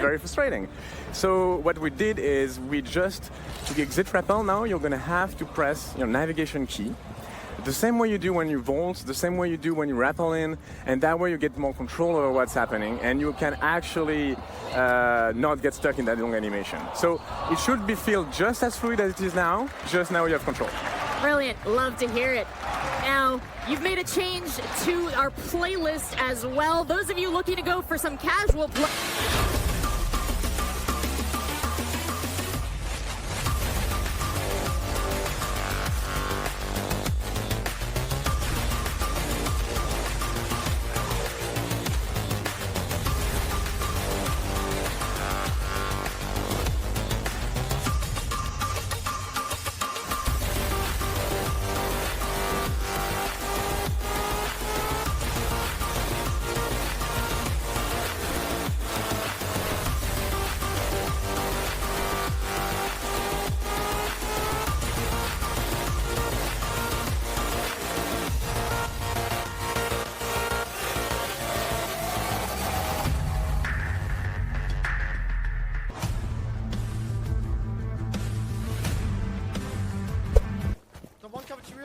very frustrating. So what we did is to exit Rappel now, you're going to have to press your navigation key. The same way you do when you vault, the same way you do when you rappel in, and that way you get more control over what's happening, and you can actually not get stuck in that long animation. So it should feel just as fluid as it is now, just now you have control. Brilliant, love to hear it. Now, you've made a change to our playlist as well. Those of you looking to go for some casual play.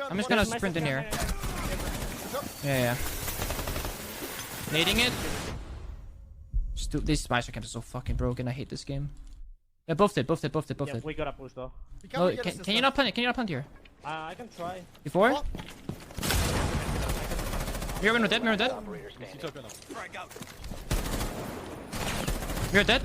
I'm just gonna sprint in here. Yeah. Nading it. These Spicer camps are so fucking broken. I hate this game. Yeah, both did. Yeah, we gotta push though. No, can you not plant it? Can you not plant here? I can try. Before? Mirror dead. You're dead?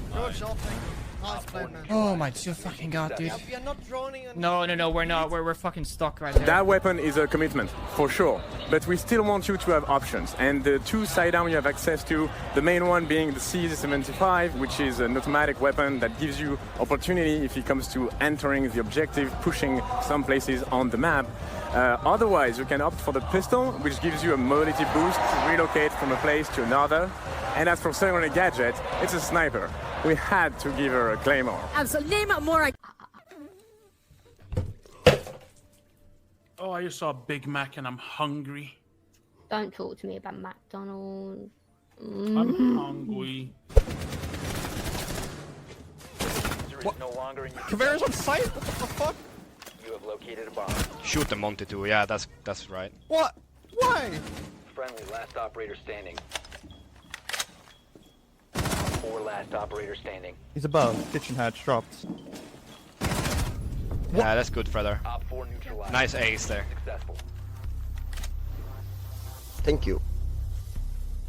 Oh my fucking god, dude. We are not droning. No, we're not. We're fucking stuck right there. That weapon is a commitment, for sure. But we still want you to have options. And the two side arm you have access to, the main one being the CZ75, which is an automatic weapon that gives you opportunity if it comes to entering the objective, pushing some places on the map. Otherwise, you can opt for the pistol, which gives you a mobility boost to relocate from a place to another. And as for secondary gadget, it's a sniper. We had to give her a claymore. Absolutely. Name it more. Oh, I just saw a Big Mac and I'm hungry. Don't talk to me about McDonald's. I'm hungry. What? No longer in your Cavera's on site? What the fuck? You have located a bomb. Shoot the Monty too. Yeah, that's right. What? Why? Friendly, last operator standing. 4 last operator standing. He's above. Kitchen hatch dropped. Yeah, that's good, Fredder. Op 4 neutralized. Nice ace there. Successful. Thank you.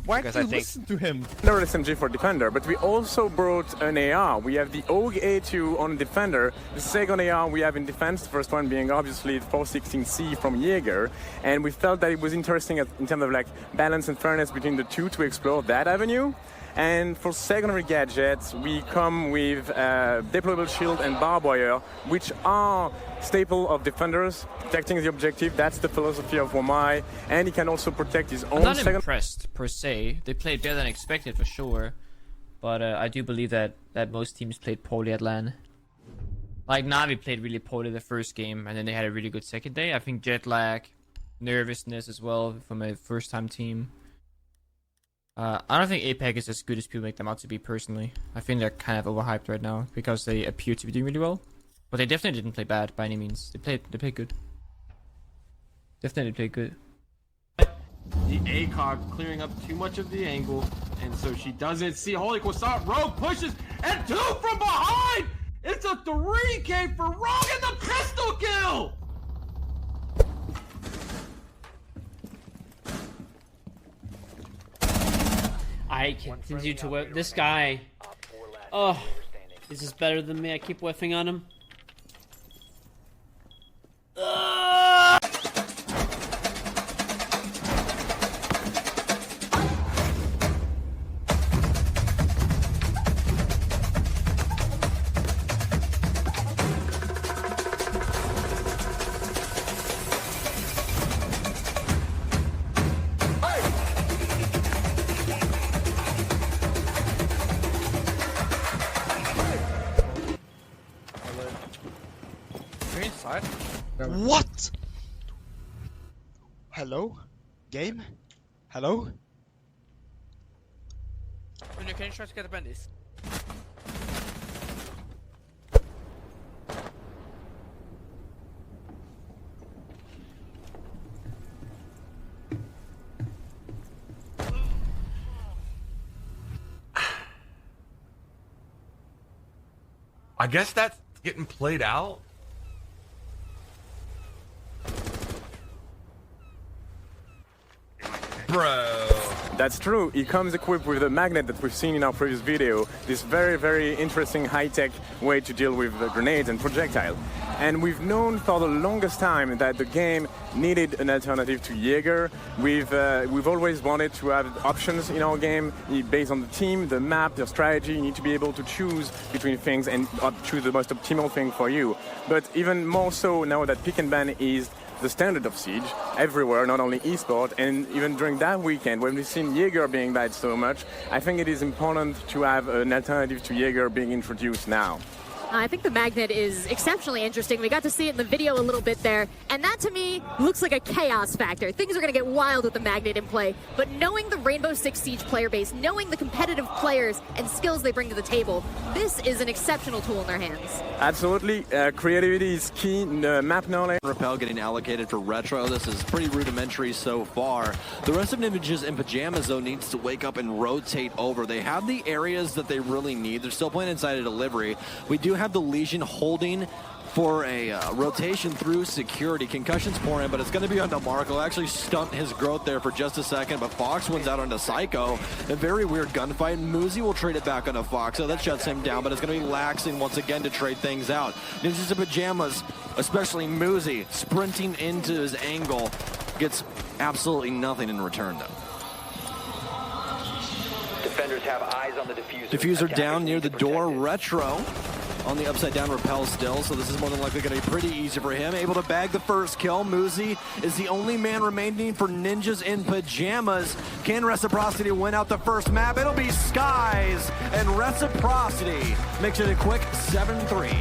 Why Because can't I you think- listen to him? Another SMG for Defender, but we also brought an AR. We have the AUG A2 on Defender. The second AR we have in defense, the first one being obviously the 416C from Jaeger. And we felt that it was interesting in terms of like balance and fairness between the two to explore that avenue. And for secondary gadgets, we come with deployable shield and barbed wire, which are staple of defenders, protecting the objective. That's the philosophy of Wamai, and he can also protect his own. I'm not second. impressed per se. They played better than expected for sure, but I do believe that most teams played poorly at LAN. Like Navi played really poorly the first game, and then they had a really good second day. I think jet lag, nervousness as well from a first-time team. I don't think APEC is as good as people make them out to be personally. I think they're kind of overhyped right now because they appear to be doing really well. But they definitely didn't play bad by any means. They played good. Definitely played good. The ACOG clearing up too much of the angle, and so she doesn't see Holy Croissant. Rogue pushes, and 2 from behind! It's a 3K for Rogue and the pistol kill! I continue to whiff. This guy. Oh, this is better than me. I keep whiffing on him. What? Hello? Game? Hello? Can you try to get the bandits? I guess that's getting played out. Bro. That's true. He comes equipped with a magnet that we've seen in our previous video. This very, very interesting high-tech way to deal with grenades and projectile. And we've known for the longest time that the game needed an alternative to Jaeger. We've always wanted to have options in our game based on the team, the map, the strategy. You need to be able to choose between things and choose the most optimal thing for you. But even more so now that pick and ban is the standard of Siege everywhere, not only eSport, and even during that weekend when we've seen Jaeger being bad so much, I think it is important to have an alternative to Jaeger being introduced now. I think the magnet is exceptionally interesting. We got to see it in the video a little bit there, and that to me looks like a chaos factor. Things are going to get wild with the magnet in play, but knowing the Rainbow Six Siege player base, knowing the competitive players and skills they bring to the table, this is an exceptional tool in their hands. Absolutely. Creativity is key, map knowledge. Rappel getting allocated for Retro. This is pretty rudimentary so far. The rest of Ninjas in Pajamas, though, needs to wake up and rotate over. They have the areas that they really need. They're still playing inside a delivery. We do have the Legion holding for a rotation through security. Concussions pour in, but it's going to be onto Marco. Actually stunt his growth there for just a second, but Fox wins out onto Psycho. A very weird gunfight. Muzi will trade it back onto Fox, so that shuts him down, but it's going to be laxing once again to trade things out. Ninjas in Pajamas, especially Muzi, sprinting into his angle, gets absolutely nothing in return, though. Defenders have eyes on the diffuser. Diffuser down near the door. Retro on the upside down Rappel still, so this is more than likely going to be pretty easy for him. Able to bag the first kill. Muzi is the only man remaining for Ninjas in Pajamas. Can Reciprocity win out the first map? It'll be Skies, and Reciprocity makes it a quick 7-3.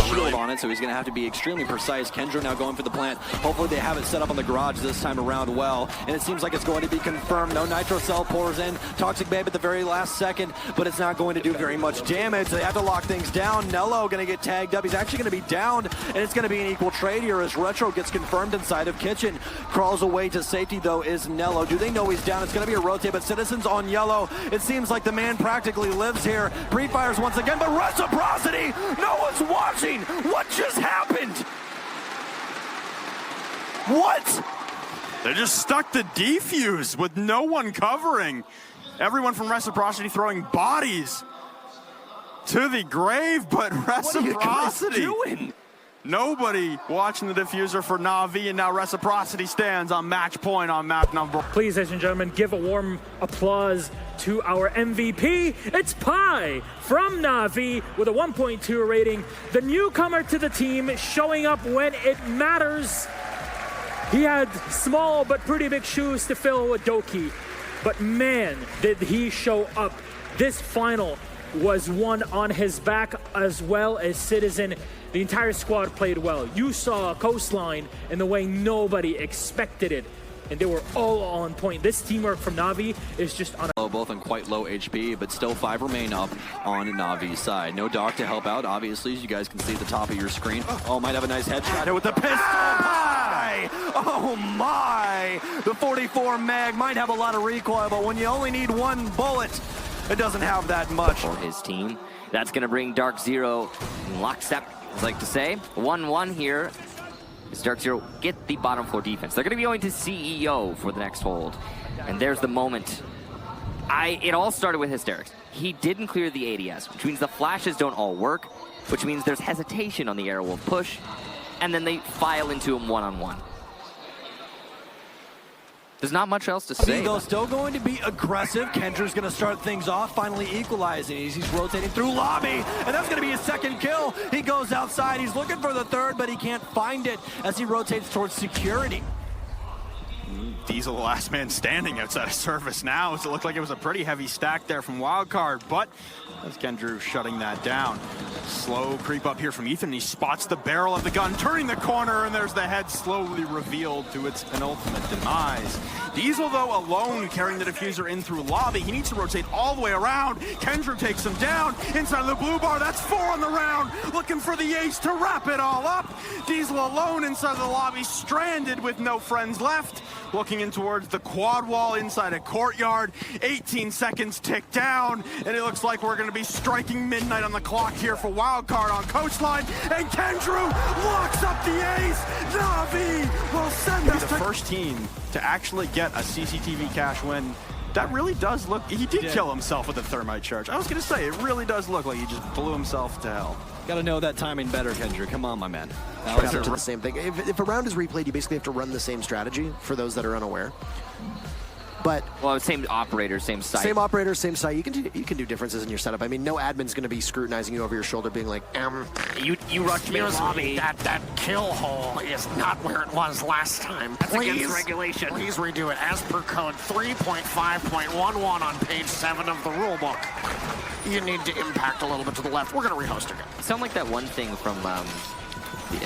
Shield on it, so he's going to have to be extremely precise. Kendra now going for the plant. Hopefully they have it set up on the garage this time around well, and it seems like it's going to be confirmed. No Nitro Cell pours in. Toxic Babe at the very last second, but it's not going to do very much damage. They have to lock things down. Nello going to get tagged up. He's actually going to be down, and it's going to be an equal trade here as Retro gets confirmed inside of Kitchen. Crawls away to safety, though, is Nello. Do they know he's down? It's going to be a rotate, but Citizens on yellow. It seems like the man practically lives here. Pre-fires once again, but Reciprocity! No one's watching! What just happened? What? They just stuck the defuse with no one covering. Everyone from Reciprocity throwing bodies to the grave, but Reciprocity. What are you guys doing? Nobody watching the diffuser for Na'Vi, and now Reciprocity stands on match point on map number. Please, ladies and gentlemen, give a warm applause to our MVP. It's Pi from Na'Vi with a 1.2 rating. The newcomer to the team, showing up when it matters. He had small but pretty big shoes to fill with Doki, but man, did he show up. This final was won on his back as well as Citizen. The entire squad played well. You saw Coastline in the way nobody expected it, and they were all on point. This teamwork from Na'Vi is just on a... Both on quite low HP, but still 5 remain up on Na'Vi's side. No Doc to help out, obviously, as you guys can see at the top of your screen. Oh, might have a nice headshot here with the pistol. Oh my! The 44 mag might have a lot of recoil, but when you only need one bullet, it doesn't have that much. For his team, that's going to bring Dark Zero in lockstep, I'd like to say. 1-1 here. As Dark Zero get the bottom floor defense. They're going to be going to CEO for the next hold. And there's the moment. It all started with Hysterics. He didn't clear the ADS, which means the flashes don't all work, which means there's hesitation on the Airwolf push, and then they file into him one-on-one. There's not much else to say. Though still going to be aggressive. Kendra's going to start things off, finally equalizing. He's rotating through lobby, and that's going to be his second kill. He goes outside. He's looking for the third, but he can't find it as he rotates towards security. Diesel, the last man standing outside of service now. So it looked like it was a pretty heavy stack there from Wildcard, but as Kendra shutting that down. Slow creep up here from Ethan. He spots the barrel of the gun, turning the corner, and there's the head slowly revealed to its penultimate demise. Diesel, though, alone carrying the diffuser in through lobby. He needs to rotate all the way around. Kendra takes him down inside of the blue bar. That's 4 on the round. Looking for the ace to wrap it all up. Diesel alone inside of the lobby, stranded with no friends left. Looking walking in towards the quad wall inside a courtyard. 18 seconds tick down, and it looks like we're going to be striking midnight on the clock here for Wildcard on Coastline. And Kendrew locks up the ace. Na'Vi will send us the first team to actually get a CCTV cash win. That really does look... He did kill himself with a thermite charge. I was going to say, it really does look like he just blew himself to hell. Got to know that timing better, Kendrew. Come on, my man. Got to the same thing. If a round is replayed, you basically have to run the same strategy for those that are unaware. But well, same operator, same site. Same operator, same site. You can do differences in your setup. I mean, no admin's going to be scrutinizing you over your shoulder, being like, you rushed me in the lobby. That kill hole is not where it was last time. That's against regulation. Please redo it as per code 3.5.11 on page 7 of the rulebook. You need to impact a little bit to the left. We're going to rehost again. Sound like that one thing from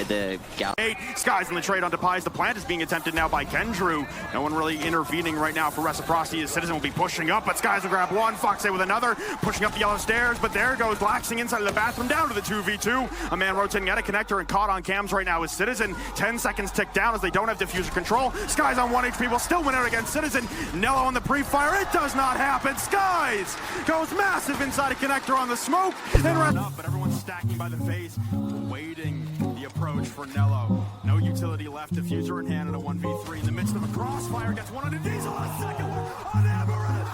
the gal. Skies in the trade onto Pies. The plant is being attempted now by Kendrew. No one really intervening right now for reciprocity. The Citizen will be pushing up, but Skies will grab one. Foxe with another, pushing up the yellow stairs, but there goes Laxing inside of the bathroom, down to the 2v2. A man rotating at a connector and caught on cams right now is Citizen. 10 seconds tick down as they don't have diffuser control. Skies on 1 HP will still win out against Citizen. Nello on the pre-fire. It does not happen. Skies goes massive inside a connector on the smoke. And up, but everyone's stacking by the face, waiting the approach for Nello. No utility left. Diffuser in hand in a 1v3 in the midst of a crossfire. Gets one on a Diesel on a second. On Amaranth.